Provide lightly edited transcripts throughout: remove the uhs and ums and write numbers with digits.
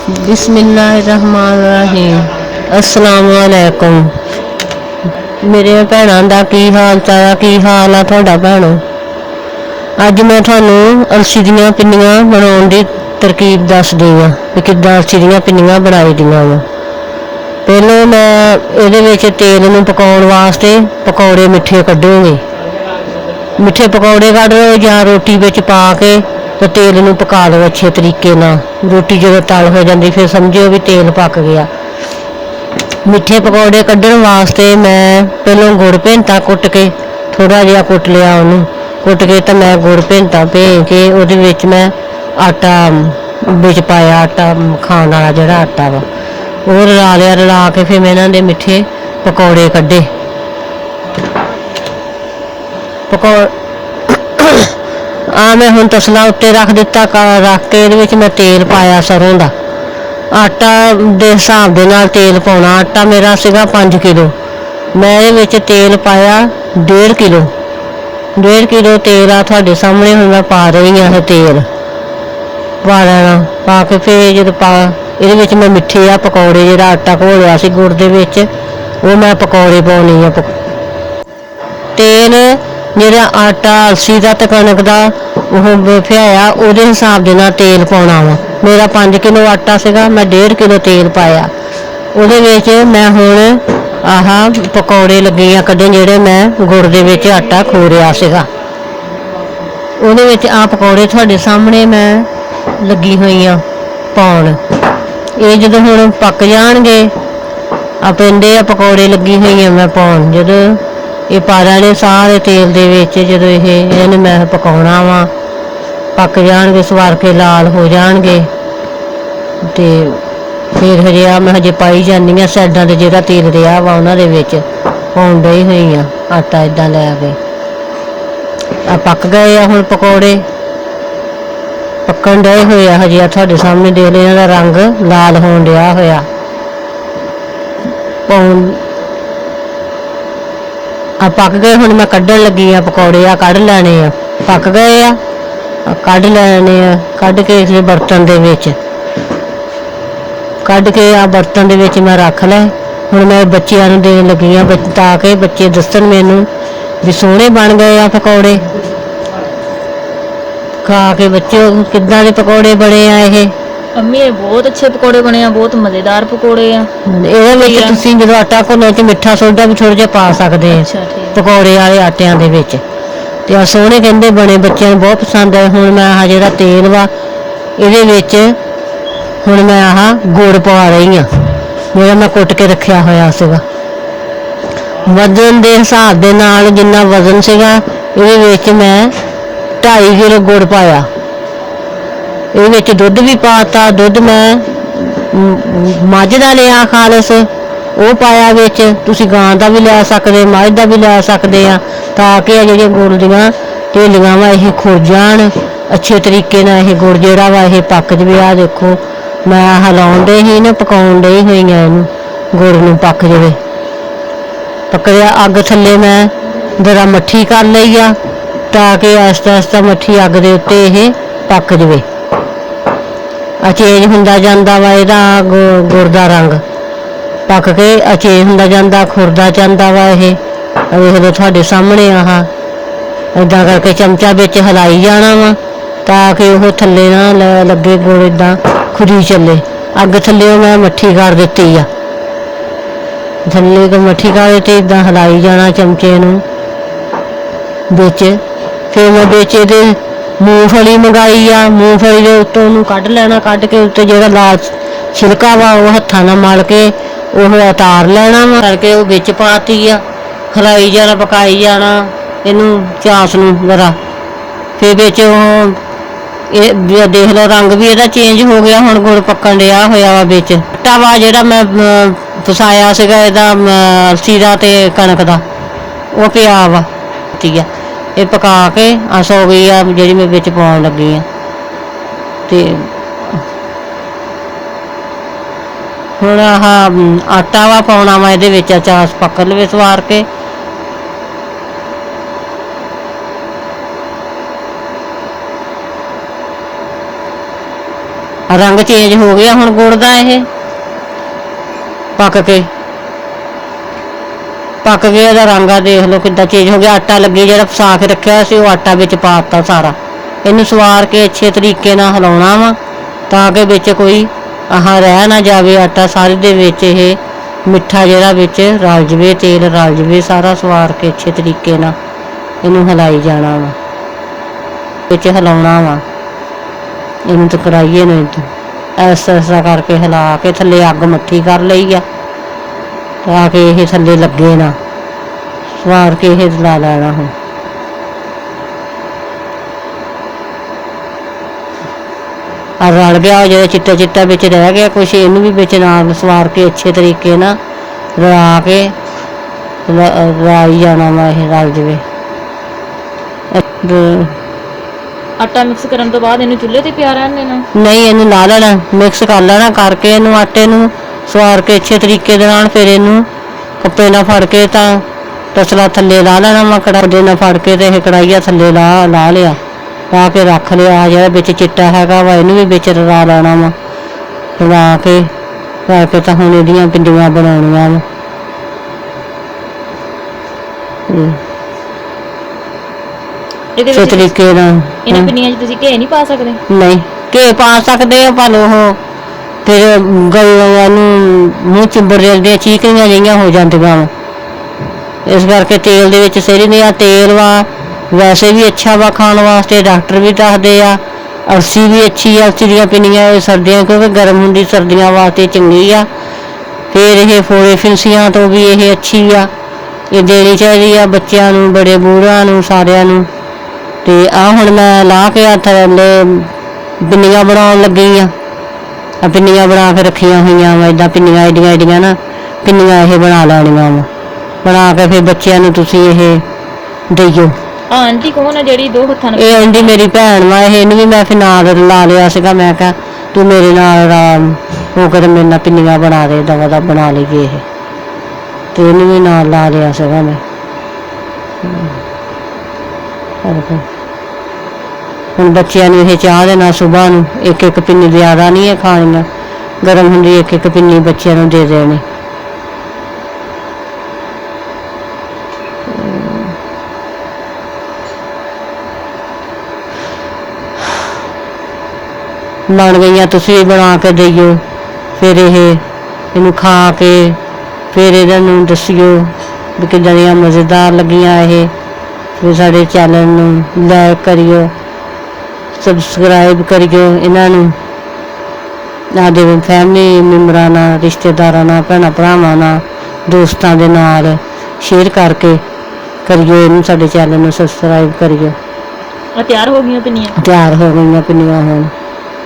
बिस्मिल्लाहिर्रहमानिर्रहीम। अस्सलाम वालेकुम। मेरे भैनों का की हाल चाल, की हाल है तुहाडा भैनों? अज मैं थानू अलसी दियां पिन्नियां बनाउण दी तरकीब दसदी हाँ कि किद्दां अलसी दियां पिन्नियां बनाई दियां वा। पहले मैं इहदे विच तेल नूं पकाउण वास्ते पकौड़े मिठे कड्डूंगी। मिठे पकौड़े कढ़ लो या रोटी विच पा के तो तेल नूं पका लो अच्छे तरीके नाल। रोटी जो तल हो जाती फिर समझो भी तेल पक गया। मिठे पकौड़े कढ़ण वास्ते मैं पहलों गुड़ भेंता कुट के थोड़ा जिहा कुट लिया, उन्होंने कुट के तो मैं गुड़ भेंता भें के उहदे विच मैं आटा विच पाया, आटा खाण वाला जिहड़ा आटा वा वो रला लिया। रला के फिर मैं इन्हां दे मिठे पकौड़े कढ़े। मैं हुण तसला उत्ते रख दिता, रख के इहदे मैं तेल पाया सरों का। आटा दे हिसाब दे नाल तेल पाउणा। आटा मेरा सीगा 5 किलो, मैं इहदे तेल पाया 1.5 किलो। 1.5 किलो तेल आ तुहाडे सामने हुण मैं पा रही हाँ। तेल पा लेना, पा के फिर जो पा इहदे मैं मिठे आ पकौड़े जिहड़ा आटा घोलिया सी गुड़ दे विच वो मैं पकौड़े पाउणी आ। तेल जिहड़ा आटा अलसी दा ते कणक दा वो फियाया उहदे हिसाब दे नाल तेल पाउणा वा। मेरा 5 किलो आटा सीगा, मैं 1.5 किलो तेल पाया। उहदे विच मैं हुण आह पकौड़े लगी आ कड्ढण जिहड़े मैं गुड़ दे विच आटा खोरिया सीगा। उहदे विच आ पकौड़े तुहाडे सामने मैं लगी होई आ पाउण। ये जदों हुण पक जाणगे आ पैंदे आ पकौड़े लगी होई आ मैं पाउण। जदों ये पा लेने सारे तेल दे विच, जदों इहनूं मैं पकाउणा वा, पक जाणगे सवार के लाल हो जाणगे ते फिर हजे आ मैं हजे पाई जानी आ साइडां ते जिहड़ा तेल रिहा वा उहनां दे विच पाउण डई होई आ आटा इदां लै के। आ पक गए आ हुण पकौड़े, पक्कण डए होए आ हजे। आ तुहाडे सामने देख लओ इहनां दा रंग लाल होण डिया होया। पाउण आ पक गए, हुण मैं कड्ढण लगी आ पकौड़े। आ कढ़ लैणे आ, पक गए आ, कढ़ लैणे आ। कढ़ के इस बर्तन दे विच कढ़ के आ बर्तन दे विच मैं रख लै। हुण मैं बच्चिआं नूं देण लगी आ ताकि बच्चे दस्सण मैनूं भी सोहणे बण गए आ पकौड़े। खा के बच्चे किद्दां दे पकौड़े बणे आ इह? अम्मी ये बहुत अच्छे पकौड़े बने हैं, बहुत मज़ेदार पकौड़े हैं। ਇਹਦੇ ਵਿੱਚ ਤੁਸੀਂ ਜਦੋਂ ਆਟਾ ਘੋਲੋ ਤੇ ਮਿੱਠਾ ਸੋਡਾ ਵੀ ਥੋੜਾ ਜਿਹਾ ਪਾ ਸਕਦੇ ਆ अच्छा ठीक। ਪਕੌੜੇ ਵਾਲੇ ਆਟਿਆਂ ਦੇ ਵਿੱਚ। ਤੇ ਆ ਸੋਹਣੇ ਕਹਿੰਦੇ ਬਣੇ, ਬੱਚਿਆਂ ਨੂੰ ਬਹੁਤ ਪਸੰਦ ਆਏ। ਹੁਣ ਮੈਂ ਆਹ ਜਿਹੜਾ ਤੇਲ ਵਾ ਇਹਦੇ ਵਿੱਚ ਹੁਣ ਮੈਂ ਆਹ ਗੁੜ ਪਾ ਰਹੀ ਆ ਜਿਹੜਾ ਮੈਂ ਕੁੱਟ ਕੇ ਰੱਖਿਆ ਹੋਇਆ ਸੀਗਾ। ਵਜ਼ਨ ਦੇ ਹਿਸਾਬ ਦੇ ਨਾਲ ਜਿੰਨਾ ਵਜ਼ਨ ਸੀਗਾ ਇਹਦੇ ਵਿੱਚ ਮੈਂ 2.5 ਕਿਲੋ ਗੁੜ ਪਾਇਆ। ਇਹਦੇ ਵਿੱਚ ਦੁੱਧ ਵੀ ਪਾਤਾ। ਦੁੱਧ ਮੈਂ ਮੱਝ ਦਾ ਲਿਆ ਖਾਲਸ, ਉਹ ਪਾਇਆ ਵਿੱਚ। ਤੁਸੀਂ ਗਾਂ ਦਾ ਵੀ ਲੈ ਸਕਦੇ, ਮੱਝ ਦਾ ਵੀ ਲੈ ਸਕਦੇ ਆ ਤਾਂ ਕਿ ਜਿਹੜੀਆਂ ਗੁੜ ਦੀਆਂ ਢੇਲੀਆਂ ਵਾ ਇਹ ਖੁਰ ਜਾਣ ਅੱਛੇ ਤਰੀਕੇ ਨਾਲ। ਇਹ ਗੁੜ ਜਿਹੜਾ ਵਾ ਇਹ ਪੱਕ ਜਵੇ। ਆ ਦੇਖੋ ਮੈਂ ਹਿਲਾਉਣ ਦੇ ਹੀ ਨਾ ਪਕਾਉਣ ਡਈ ਹੋਈਆਂ ਇਹਨੂੰ, ਗੁੜ ਨੂੰ ਪੱਕ ਜਵੇ। ਪੱਕਿਆ ਅੱਗ ਥੱਲੇ ਮੈਂ ਜ਼ਰਾ ਮੱਠੀ ਕਰ ਲਈ ਆ ਤਾਂ ਕਿ ਆਹਿਸਤਾ ਆਹਿਸਤਾ ਮੱਠੀ ਅੱਗ ਦੇ ਉੱਤੇ ਇਹ ਪੱਕ ਜਵੇ। ਆ ਚੇਂਜ ਹੁੰਦਾ ਜਾਂਦਾ ਵਾ ਇਹਦਾ ਗੁੜ ਦਾ ਰੰਗ, ਪੱਕ ਕੇ ਆ ਚੇਂਜ ਹੁੰਦਾ ਜਾਂਦਾ, ਖੁਰਦਾ ਜਾਂਦਾ ਵਾ। ਇਹ ਵੇਖ ਲਓ ਤੁਹਾਡੇ ਸਾਹਮਣੇ ਆਹ ਇੱਦਾਂ ਕਰਕੇ ਚਮਚਾ ਵਿੱਚ ਹਿਲਾਈ ਜਾਣਾ ਵਾ ਤਾਂ ਕਿ ਉਹ ਥੱਲੇ ਨਾ ਲੱਗੇ ਗੁੜ, ਇੱਦਾਂ ਖੁਰੀ ਚੱਲੇ। ਅੱਗ ਥੱਲੇ ਮੈਂ ਮੱਠੀ ਕਰ ਦਿੱਤੀ ਆ, ਥੱਲੇ ਮੱਠੀ ਕਰ ਦਿੱਤੀ। ਇੱਦਾਂ ਹਿਲਾਈ ਜਾਣਾ ਚਮਚੇ ਨੂੰ ਵਿੱਚ। ਫਿਰ ਮੈਂ ਵਿੱਚ ਇਹਦੇ ਮੂੰਗਫਲੀ ਮੰਗਾਈ ਆ, ਮੂੰਗਫਲੀ ਦੇ ਉੱਤੋਂ ਉਹਨੂੰ ਕੱਢ ਲੈਣਾ। ਕੱਢ ਕੇ ਉੱਤੇ ਜਿਹੜਾ ਲਾਲ ਛਿਲਕਾ ਵਾ ਉਹ ਹੱਥਾਂ ਨਾਲ ਮਲ ਕੇ ਉਹ ਉਤਾਰ ਲੈਣਾ ਵਾ। ਕਰਕੇ ਉਹ ਵਿੱਚ ਪਾਤੀ ਆ, ਹਿਲਾਈ ਜਾਣਾ, ਪਕਾਈ ਜਾਣਾ ਇਹਨੂੰ ਚਾਸ ਨੂੰ ਜ਼ਰਾ। ਫਿਰ ਵਿੱਚ ਉਹ ਇਹ ਦੇਖ ਲਓ ਰੰਗ ਵੀ ਇਹਦਾ ਚੇਂਜ ਹੋ ਗਿਆ। ਹੁਣ ਗੁੜ ਪੱਕਣ ਡਿਆ ਹੋਇਆ ਵਾ ਵਿੱਚ। ਆਟਾ ਵਾ ਜਿਹੜਾ ਮੈਂ ਪਸਾਇਆ ਸੀਗਾ ਇਹਦਾ ਅਲਸੀ ਦਾ ਤੇ ਕਣਕ ਦਾ ਉਹ ਪਿਆ ਵਾ। ਠੀਕ ਆ, ਇਹ ਪਕਾ ਕੇ ਆਸ ਹੋ ਗਈ ਆ ਜਿਹੜੀ ਮੈਂ ਵਿੱਚ ਪਾਉਣ ਲੱਗੀ ਆ। ਤੇ ਹੁਣ ਆਹ ਆਟਾ ਵਾ ਪਾਉਣਾ ਵਾ ਇਹਦੇ ਵਿੱਚ। ਚਾਸ ਪੱਕ ਲਵੇ ਸਵਾਰ ਕੇ। ਆ ਰੰਗ ਚੇਂਜ ਹੋ ਗਿਆ ਹੁਣ ਗੁੜ ਦਾ, ਇਹ ਪੱਕ ਕੇ ਇਹਦਾ ਰੰਗ ਆ ਦੇਖ ਲਓ ਕਿੱਦਾਂ ਚੇਂਜ ਹੋ ਗਿਆ। ਆਟਾ ਲੱਗੇ ਜਿਹੜਾ ਫਸਾ ਕੇ ਰੱਖਿਆ ਸੀ ਉਹ ਆਟਾ ਵਿੱਚ ਪਾ ਦਿੱਤਾ ਸਾਰਾ। ਇਹਨੂੰ ਸਵਾਰ ਕੇ ਅੱਛੇ ਤਰੀਕੇ ਨਾਲ ਹਿਲਾਉਣਾ ਵਾ ਤਾਂ ਕਿ ਵਿੱਚ ਕੋਈ ਰਹਿ ਨਾ ਜਾਵੇ ਆਟਾ, ਸਾਰੇ ਦੇ ਵਿੱਚ ਇਹ ਮਿੱਠਾ ਜਿਹੜਾ ਵਿੱਚ ਰਲ ਜਵੇ, ਤੇਲ ਰਲ ਜਵੇ ਸਾਰਾ। ਸਵਾਰ ਕੇ ਅੱਛੇ ਤਰੀਕੇ ਨਾਲ ਇਹਨੂੰ ਹਿਲਾਈ ਜਾਣਾ ਵਾ, ਵਿੱਚ ਹਿਲਾਉਣਾ ਵਾ ਇਹਨੂੰ। ਤਾਂ ਕੜਾਈਏ ਨੂੰ ਐਸਾ ਕਰਕੇ ਹਿਲਾ ਕੇ ਥੱਲੇ ਅੱਗ ਮੱਠੀ ਕਰ ਲਈ ਆ ਤਾਂ ਕਿ ਇਹ ਥੱਲੇ ਲੱਗੇ ਨਾ। ਸਵਾਰ ਕੇ ਇਹ ਲਾ ਲੈਣਾ ਹੁਣ। ਰਲ ਗਿਆ ਜਿਹੜਾ ਚਿੱਟਾ ਚਿੱਟਾ ਵਿੱਚ ਰਹਿ ਗਿਆ ਕੁਛ, ਇਹਨੂੰ ਵੀ ਵਿੱਚ ਨਾਲ ਸਵਾਰ ਕੇ ਅੱਛੇ ਤਰੀਕੇ ਨਾਲ ਰਲਾ ਕੇ ਰਲਾਈ ਜਾਣਾ ਵਾ, ਇਹ ਰਲ ਜਵੇ। ਆਟਾ ਮਿਕਸ ਕਰਨ ਤੋਂ ਬਾਅਦ ਇਹਨੂੰ ਚੁੱਲ੍ਹੇ ਤੇ ਪਿਆ ਰਹਿਣ ਦੇਣਾ? ਨਹੀਂ, ਇਹਨੂੰ ਲਾ ਲੈਣਾ, ਮਿਕਸ ਕਰ ਲੈਣਾ ਕਰਕੇ ਇਹਨੂੰ ਆਟੇ ਨੂੰ ਸਵਾਰ ਕੇ ਅੱਛੇ ਤਰੀਕੇ ਦੇ ਨਾਲ। ਫਿਰ ਇਹਨੂੰ ਕੱਪੜੇ ਨਾਲ ਫੜ ਕੇ ਤਾਂ ਤਸਲਾ ਥੱਲੇ ਲਾ ਲੈਣਾ ਵਾ, ਕੜਾਹੀ ਨਾਲ ਫੜ ਕੇ ਤੇ ਇਹ ਕੜਾਹੀਆ ਥੱਲੇ ਲਾ ਲਿਆ, ਲਾ ਕੇ ਰੱਖ ਲਿਆ। ਜਿਹੜਾ ਵਿੱਚ ਚਿੱਟਾ ਹੈਗਾ ਵਾ ਇਹਨੂੰ ਵੀ ਵਿੱਚ ਰਲਾ ਲੈਣਾ ਵਾ, ਰਲਾ ਕੇ ਤਾਂ ਹੁਣ ਇਹਦੀਆਂ ਪਿੰਡੀਆਂ ਬਣਾਉਣੀਆਂ ਵਾ। ਇਸੇ ਤਰੀਕੇ ਨਾਲ ਇਹਨਾਂ ਪਿੰਨੀਆਂ 'ਚ ਤੁਸੀਂ ਘੇ ਨਹੀਂ ਪਾ ਸਕਦੇ? ਨਹੀਂ, ਘੇ ਪਾ ਸਕਦੇ ਆ, ਪਰ ਉਹ ਫਿਰ ਗਊਆਂ ਨੂੰ ਮੂੰਹ ਚਿੰਬੜ ਜਾਂਦੀਆਂ, ਚੀਕਣੀਆਂ ਜਿਹੀਆਂ ਹੋ ਜਾਂਦੀਆਂ ਵਾ। ਇਸ ਕਰਕੇ ਤੇਲ ਦੇ ਵਿੱਚ ਸੇਰੀ ਨਹੀਂ ਆ। ਤੇਲ ਵਾ ਵੈਸੇ ਵੀ ਅੱਛਾ ਵਾ ਖਾਣ ਵਾਸਤੇ, ਡਾਕਟਰ ਵੀ ਦੱਸਦੇ ਆ। ਅਲਸੀ ਵੀ ਅੱਛੀ ਆ, ਅਲਸੀ ਦੀਆਂ ਪਿੰਨੀਆਂ ਇਹ ਸਰਦੀਆਂ ਕਿਉਂਕਿ ਗਰਮ ਹੁੰਦੀ, ਸਰਦੀਆਂ ਵਾਸਤੇ ਚੰਗੀ ਆ। ਫਿਰ ਇਹ ਫੋੜੇ ਫਿੰਸੀਆਂ ਤੋਂ ਵੀ ਇਹ ਅੱਛੀ ਆ, ਇਹ ਦੇਣੀ ਚਾਹੀਦੀ ਆ ਬੱਚਿਆਂ ਨੂੰ, ਬੜੇ ਬੂੜਿਆਂ ਨੂੰ, ਸਾਰਿਆਂ ਨੂੰ। ਤੇ ਆ ਹੁਣ ਮੈਂ ਲਾ ਕੇ ਥੱਲੇ ਪਿੰਨੀਆਂ ਬਣਾਉਣ ਲੱਗੀ ਆ। ਪਿੰਨੀਆਂ ਬਣਾ ਕੇ ਰੱਖੀਆਂ ਹੋਈਆਂ ਵਾ, ਏਦਾਂ ਪਿੰਨੀਆਂ ਏਡੀਆਂ ਨਾ ਪਿੰਨੀਆਂ ਇਹ ਬਣਾ ਲੈਣੀਆਂ ਵਾ। ਬਣਾ ਕੇ ਫਿਰ ਬੱਚਿਆਂ ਨੂੰ ਤੁਸੀਂ ਇਹ ਦੇਈਓ। ਆਂਟੀ ਕੌਣ ਆ ਜਿਹੜੀ ਦੋ ਹੱਥਾਂ ਨਾਲ? ਇਹ ਆਂਟੀ ਮੇਰੀ ਭੈਣ ਵਾ, ਇਹਨੂੰ ਵੀ ਮੈਂ ਫਿਰ ਨਾਲ ਲਾ ਲਿਆ ਸੀਗਾ। ਮੈਂ ਕਿਹਾ ਤੂੰ ਮੇਰੇ ਨਾਲ ਉਹ ਕਦੇ ਮੇਰੇ ਨਾਲ ਪਿੰਨੀਆਂ ਬਣਾ ਦੇ, ਦਵਾ ਦਾ ਬਣਾ ਲਈਏ ਇਹ, ਤੇ ਇਹਨੂੰ ਵੀ ਨਾਲ ਲਾ ਲਿਆ ਸੀਗਾ ਮੈਂ। ਹੁਣ ਬੱਚਿਆਂ ਨੂੰ ਇਹ ਚਾਹ ਦੇ ਨਾਲ ਸੁਬਾਹ ਨੂੰ ਇੱਕ ਇੱਕ ਪਿੰਨੀ ਜ਼ਿਆਦਾ ਨਹੀਂ ਇਹ ਖਾਣੀਆਂ, ਗਰਮ ਹੁੰਦੀ ਇੱਕ ਇੱਕ ਪਿੰਨੀ ਬੱਚਿਆਂ ਨੂੰ ਦੇ ਦੇਣੀ। ਬਣ ਗਈਆਂ, ਤੁਸੀਂ ਵੀ ਬਣਾ ਕੇ ਦੇਈਓ। ਫਿਰ ਇਹਨੂੰ ਖਾ ਕੇ ਫਿਰ ਇਹਨਾਂ ਨੂੰ ਦੱਸਿਓ ਵੀ ਕਿੱਦਾਂ ਦੀਆਂ ਮਜ਼ੇਦਾਰ ਲੱਗੀਆਂ ਇਹ। ਫਿਰ ਸਾਡੇ ਚੈਨਲ ਨੂੰ ਲਾਈਕ ਕਰਿਓ, ਸਬਸਕ੍ਰਾਈਬ ਕਰਿਓ ਇਹਨਾਂ ਨੂੰ, ਆਪਦੇ ਫੈਮਿਲੀ ਮੈਂਬਰਾਂ ਨਾਲ, ਰਿਸ਼ਤੇਦਾਰਾਂ ਨਾਲ, ਭੈਣਾਂ ਭਰਾਵਾਂ ਨਾਲ, ਦੋਸਤਾਂ ਦੇ ਨਾਲ ਸ਼ੇਅਰ ਕਰਕੇ ਕਰਿਓ ਇਹਨੂੰ, ਸਾਡੇ ਚੈਨਲ ਨੂੰ ਸਬਸਕ੍ਰਾਈਬ ਕਰਿਓ। ਤਿਆਰ ਹੋ ਗਈਆਂ ਪਿੰਨੀਆਂ? ਤਿਆਰ ਹੋ ਗਈਆਂ ਪਿੰਨੀਆਂ। ਹੁਣ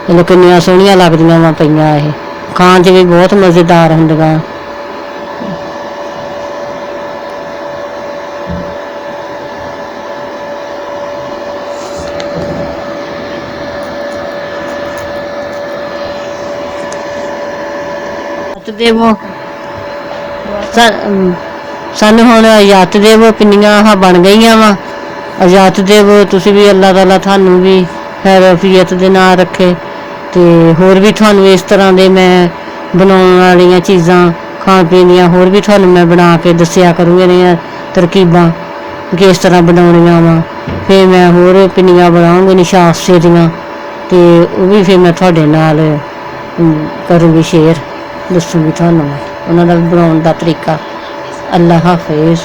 ਇਹਨੂੰ ਕਿੰਨੀਆਂ ਸੋਹਣੀਆਂ ਲੱਗਦੀਆਂ ਵਾ ਪਈਆਂ, ਇਹ ਖਾਣ 'ਚ ਵੀ ਬਹੁਤ ਮਜ਼ੇਦਾਰ ਹੁੰਦੀਆਂ। ਦੇਵੋ ਸਾਨੂੰ ਹੁਣ ਇਜਾਜ਼ਤ ਦੇਵੋ, ਪਿੰਨੀਆਂ ਆਹ ਬਣ ਗਈਆਂ ਵਾ। ਇਜਾਜ਼ਤ ਦੇਵੋ ਤੁਸੀਂ ਵੀ, ਅੱਲਾਹ ਤਾਲਾ ਤੁਹਾਨੂੰ ਵੀ ਖੈਰ ਆਫੀਅਤ ਦੇ ਨਾਲ ਰੱਖੇ। ਤੇ ਹੋਰ ਵੀ ਤੁਹਾਨੂੰ ਇਸ ਤਰ੍ਹਾਂ ਦੇ ਮੈਂ ਬਣਾਉਣ ਵਾਲੀਆਂ ਚੀਜ਼ਾਂ, ਖਾਣ ਪੀਣ ਦੀਆਂ ਹੋਰ ਵੀ ਤੁਹਾਨੂੰ ਮੈਂ ਬਣਾ ਕੇ ਦੱਸਿਆ ਕਰੂੰਗੀ, ਇਹਦੀਆਂ ਤਰਕੀਬਾਂ ਕਿਸ ਤਰ੍ਹਾਂ ਬਣਾਉਣੀਆਂ ਵਾ। ਫਿਰ ਮੈਂ ਹੋਰ ਪਿੰਨੀਆਂ ਬਣਾਉਂਗੀ ਨਿਸ਼ਾਸਤੇ ਦੀਆਂ, ਤੇ ਉਹ ਵੀ ਫਿਰ ਮੈਂ ਤੁਹਾਡੇ ਨਾਲ ਕਰੂੰਗੀ ਸ਼ੇਅਰ, ਦੱਸੂਗੀ ਤੁਹਾਨੂੰ ਉਹਨਾਂ ਦਾ ਬਣਾਉਣ ਦਾ ਤਰੀਕਾ। ਅੱਲਾ ਹਾਫਿਜ਼।